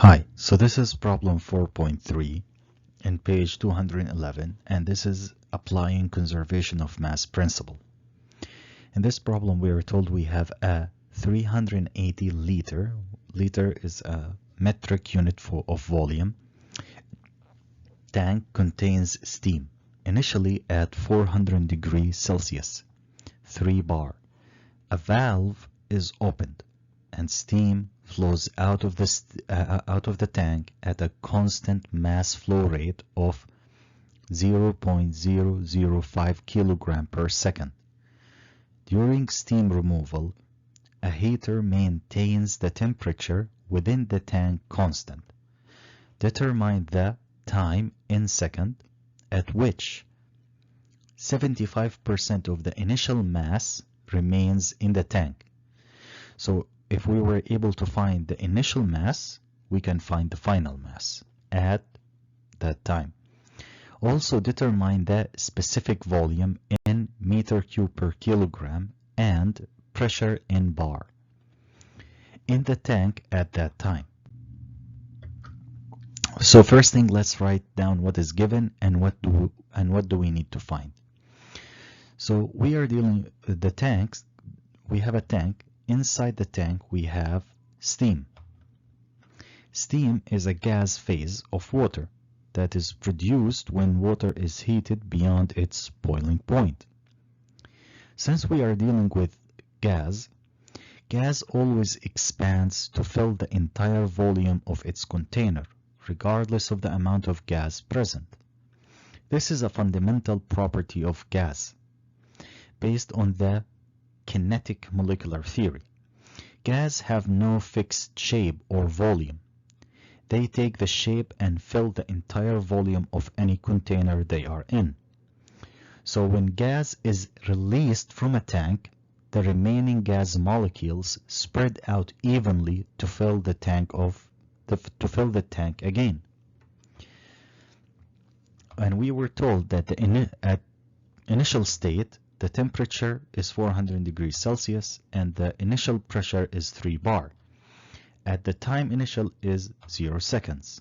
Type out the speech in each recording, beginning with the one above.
Hi, so this is problem 4.3 in page 211, and this is applying conservation of mass principle. In this problem, we are told we have a 380 liter is a metric unit of volume. Tank contains steam, initially at 400 degrees Celsius, 3 bar. A valve is opened, and steam flows out of the tank at a constant mass flow rate of 0.005 kilogram per second. During steam removal, a heater maintains the temperature within the tank constant. Determine the time in second at which 75% of the initial mass remains in the tank. So if we were able to find the initial mass, we can find the final mass at that time. Also determine the specific volume in meter cube per kilogram and pressure in bar in the tank at that time. So first thing, let's write down what is given and what do we need to find. So we are dealing with the tanks. We have a tank. Inside the tank, we have steam. Steam is a gas phase of water that is produced when water is heated beyond its boiling point. Since we are dealing with gas always expands to fill the entire volume of its container, regardless of the amount of gas present. This is a fundamental property of gas, based on the kinetic molecular theory. Gas have no fixed shape or volume. They take the shape and fill the entire volume of any container they are in. So when gas is released from a tank, the remaining gas molecules spread out evenly to fill the tank again. And we were told that at initial state, the temperature is 400 degrees Celsius and the initial pressure is 3 bar. At the time initial is 0 seconds.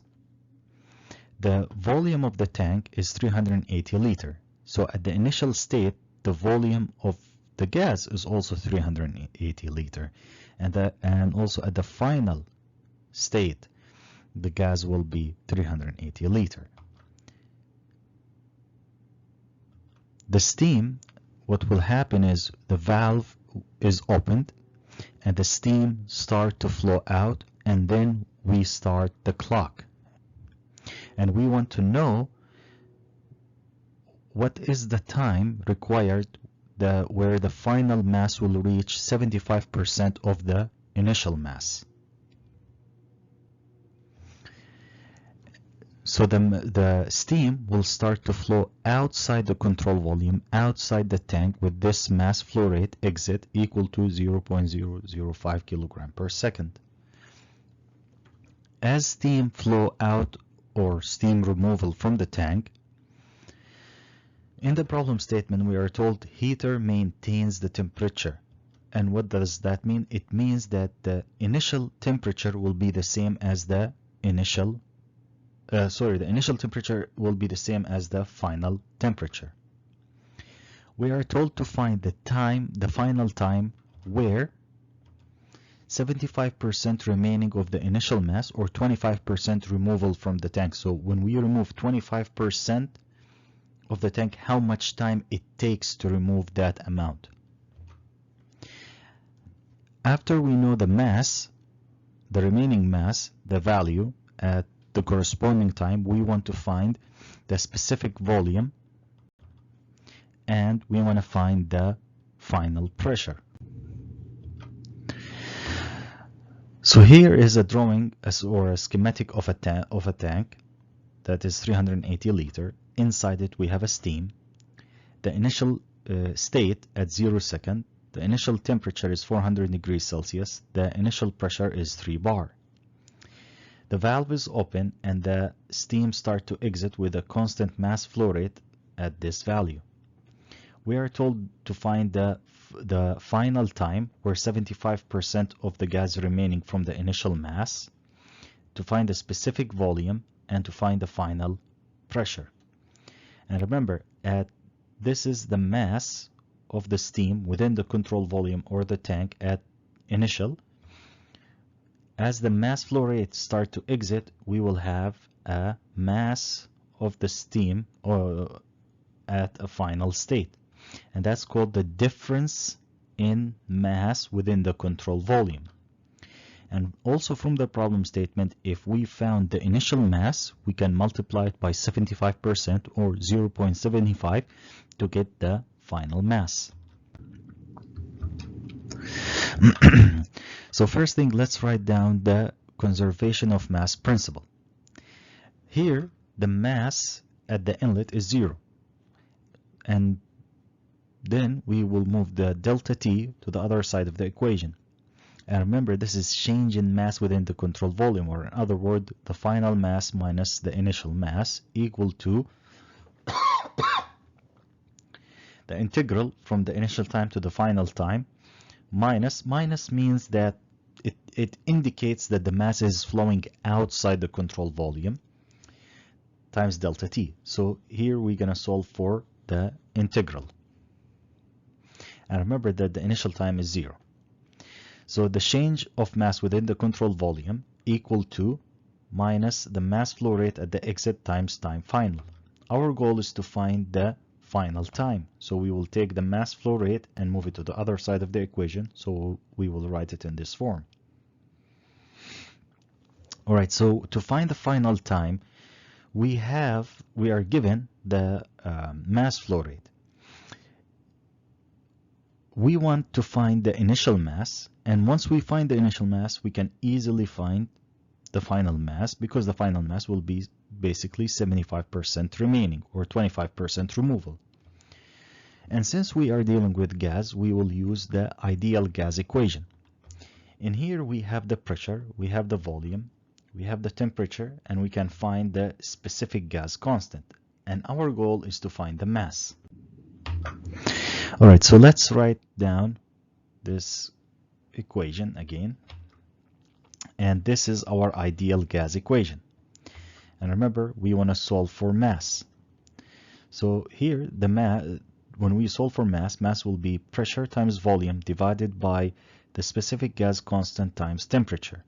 The volume of the tank is 380 liter. So at the initial state, the volume of the gas is also 380 liter. And also at the final state, the gas will be 380 liter. The steam, what will happen is the valve is opened and the steam start to flow out, and then we start the clock. And we want to know what is the time required where the final mass will reach 75% of the initial mass. So the steam will start to flow outside the control volume, outside the tank, with this mass flow rate exit equal to 0.005 kilogram per second. As steam flow out or steam removal from the tank, in the problem statement we are told heater maintains the temperature. And what does that mean? It means that the initial temperature will be the same as the initial temperature will be the same as the final temperature. We are told to find the final time where 75% remaining of the initial mass or 25% removal from the tank. So when we remove 25% of the tank, how much time it takes to remove that amount. After we know the mass, the remaining mass, the value at the corresponding time, we want to find the specific volume and we want to find the final pressure. So here is a drawing or a schematic of a tank that is 380 liter. Inside it we have a steam. The initial state at 0 second, the initial temperature is 400 degrees Celsius, the initial pressure is 3 bar. The valve is open and the steam starts to exit with a constant mass flow rate at this value. We are told to find the final time where 75% of the gas remaining from the initial mass to find the specific volume and to find the final pressure. And remember, this is the mass of the steam within the control volume or the tank at initial. As the mass flow rate start to exit, we will have a mass of the steam or at a final state, and that's called the difference in mass within the control volume. And also from the problem statement, if we found the initial mass, we can multiply it by 75% or 0.75 to get the final mass. So first thing, let's write down the conservation of mass principle. Here, the mass at the inlet is 0. And then we will move the delta T to the other side of the equation. And remember, this is change in mass within the control volume, or in other words, the final mass minus the initial mass, equal to the integral from the initial time to the final time. Minus means that it indicates that the mass is flowing outside the control volume, times delta T. So here we're going to solve for the integral. And remember that the initial time is 0. So the change of mass within the control volume equal to minus the mass flow rate at the exit times time final. Our goal is to find the final time. So we will take the mass flow rate and move it to the other side of the equation. So we will write it in this form. All right, so to find the final time, we are given the mass flow rate. We want to find the initial mass, and once we find the initial mass, we can easily find the final mass, because the final mass will be basically 75% remaining or 25% removal. And since we are dealing with gas, we will use the ideal gas equation. In here we have the pressure, we have the volume, we have the temperature, and we can find the specific gas constant. And our goal is to find the mass. All right, so let's write down this equation again. And this is our ideal gas equation. And remember, we want to solve for mass. So here, when we solve for mass will be pressure times volume divided by the specific gas constant times temperature.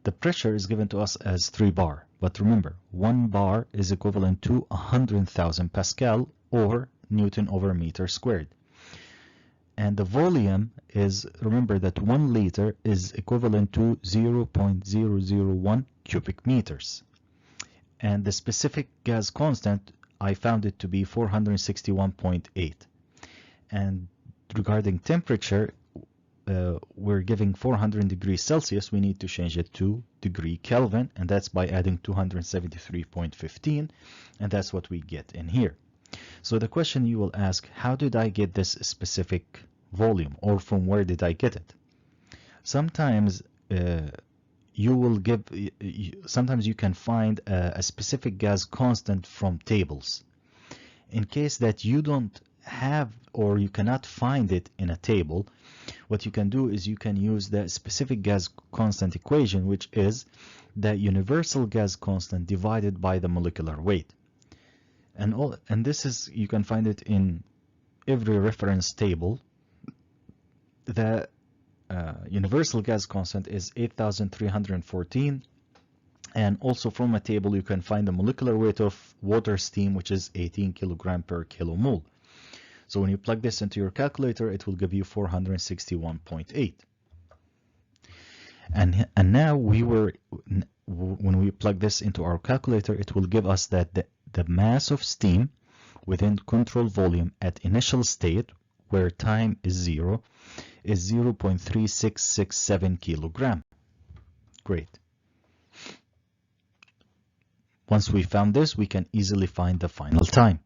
The pressure is given to us as 3 bar. But remember, 1 bar is equivalent to 100,000 Pascal or Newton over meter squared. And the volume is, remember that 1 liter is equivalent to 0.001 cubic meters. And the specific gas constant, I found it to be 461.8. And regarding temperature, we're giving 400 degrees Celsius. We need to change it to degree Kelvin, and that's by adding 273.15, and that's what we get in here. So the question you will ask, how did I get this specific volume, or from where did I get it? Sometimes sometimes you can find a specific gas constant from tables. In case that you don't have, or you cannot find it in a table, what you can do is you can use the specific gas constant equation, which is the universal gas constant divided by the molecular weight. And this is, you can find it in every reference table. The universal gas constant is 8,314, and also from a table you can find the molecular weight of water steam, which is 18 kilogram per kilomole. So when you plug this into your calculator, it will give you 461.8. And now when we plug this into our calculator, it will give us that the mass of steam within control volume at initial state, where time is 0, is 0.3667 kilogram. Great. Once we found this, we can easily find the final time.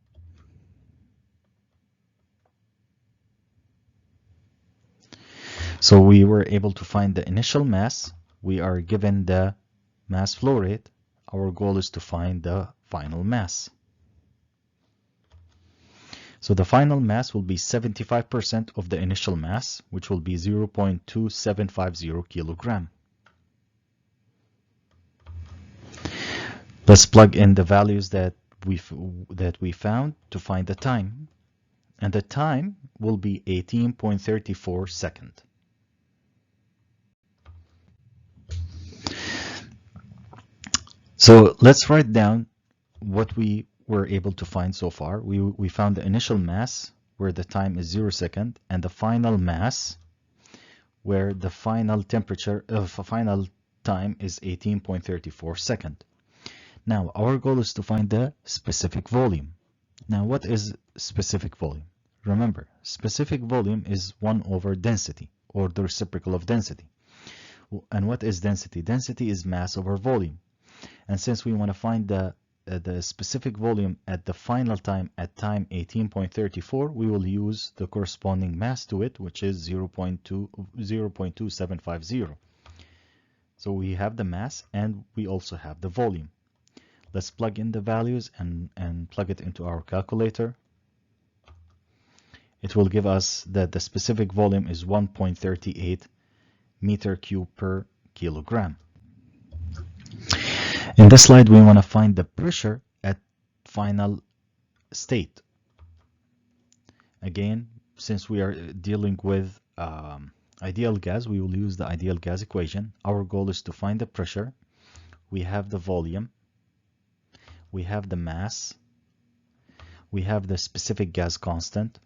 So we were able to find the initial mass. We are given the mass flow rate. Our goal is to find the final mass. So the final mass will be 75% of the initial mass, which will be 0.2750 kilogram. Let's plug in the values that we found to find the time. And the time will be 18.34 seconds. So let's write down what we were able to find so far. We found the initial mass where the time is 0 seconds, and the final mass where the final temperature of final time is 18.34 seconds. Now our goal is to find the specific volume. Now what is specific volume? Remember, specific volume is 1 over density, or the reciprocal of density. And what is density? Density is mass over volume. And since we want to find the specific volume at the final time at time 18.34, we will use the corresponding mass to it, which is 0.2750. So we have the mass and we also have the volume. Let's plug in the values and plug it into our calculator. It will give us that the specific volume is 1.38 meter cube per kilogram. In this slide, we want to find the pressure at final state. Again, since we are dealing with ideal gas, we will use the ideal gas equation. Our goal is to find the pressure. We have the volume. We have the mass. We have the specific gas constant.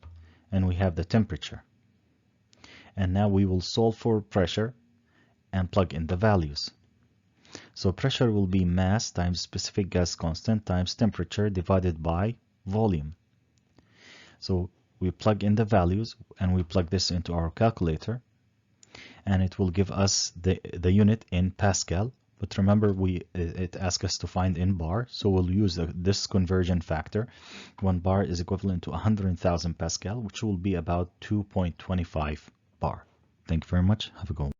And we have the temperature. And now we will solve for pressure and plug in the values. So pressure will be mass times specific gas constant times temperature divided by volume. So we plug in the values and we plug this into our calculator, and it will give us the unit in Pascal. But remember, it asks us to find in bar, so we'll use this conversion factor. 1 bar is equivalent to 100,000 Pascal, which will be about 2.25 bar. Thank you very much. Have a good one.